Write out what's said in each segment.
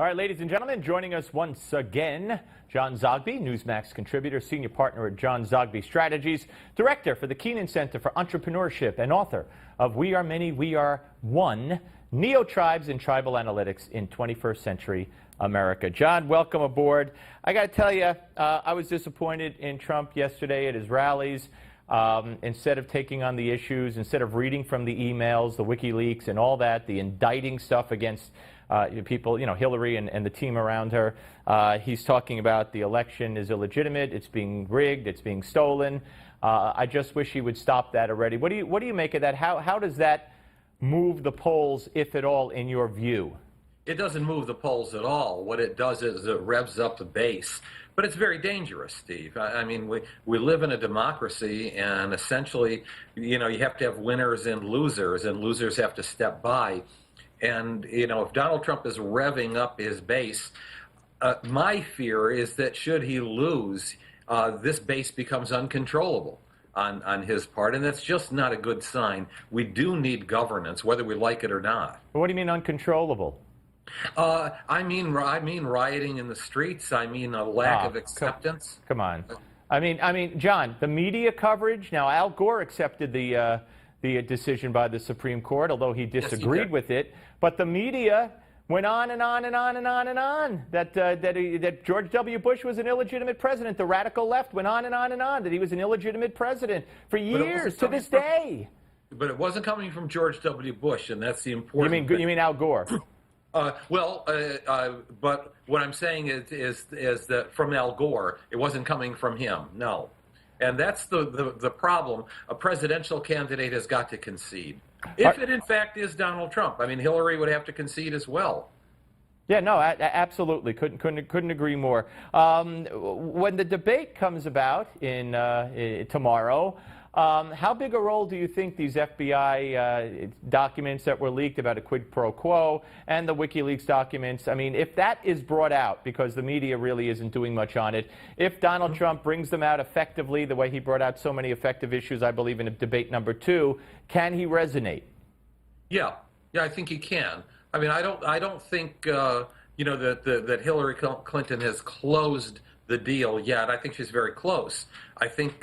All right, ladies and gentlemen, joining us once again, John Zogby, Newsmax contributor, senior partner at John Zogby Strategies, director for the Keenan Center for Entrepreneurship, and author of We Are Many, We Are One, Neo-Tribes and Tribal Analytics in 21st Century America. John, welcome aboard. I got to tell you, I was disappointed in Trump yesterday at his rallies. Instead of taking on the issues, instead of reading from the emails, the Wikileaks and all that, the indicting stuff against people, Hillary and the team around her, he's talking about the election is illegitimate, it's being rigged, it's being stolen. I just wish he would stop that already. What do you make of that? How does that move the polls, if at all, in your view? It doesn't move the polls at all. What it does is it revs up the base. But it's very dangerous, Steve. I mean, we live in a democracy, and essentially, you have to have winners and losers have to step by. And, if Donald Trump is revving up his base, my fear is that should he lose, this base becomes uncontrollable on his part, and that's just not a good sign. We do need governance, whether we like it or not. What do you mean uncontrollable? I mean rioting in the streets. I mean a lack of acceptance. Come on. I mean, John, the media coverage. Now, Al Gore accepted the decision by the Supreme Court, although he disagreed with it. But the media went on and on and on and on and on that George W. Bush was an illegitimate president. The radical left went on and on and on that he was an illegitement president for years to this day. But it wasn't coming from George W. Bush, and that's the important. You mean Al Gore? But what I'm saying is that from Al Gore, it wasn't coming from him. No. And that's the problem. A presidential candidate has got to concede. If it, in fact, is Donald Trump. I mean, Hillary would have to concede as well. Yeah, no, absolutely. Couldn't agree more. When the debate comes about tomorrow, how big a role do you think these FBI documents that were leaked about a quid pro quo and the WikiLeaks documents, I mean, if that is brought out, because the media really isn't doing much on it, if Donald Trump brings them out effectively, the way he brought out so many effective issues, I believe, in debate number 2, can he resonate? Yeah, I think he can. I mean, I don't think that Hillary Clinton has closed the deal yet. I think she's very close. I think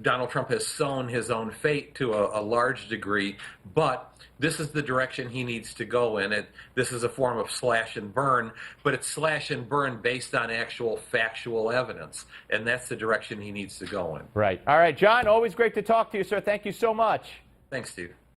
Donald Trump has sown his own fate to a large degree, but this is the direction he needs to go in. This is a form of slash and burn, but it's slash and burn based on actual factual evidence, and that's the direction he needs to go in. Right. All right, John, always great to talk to you, sir. Thank you so much. Thanks, Steve.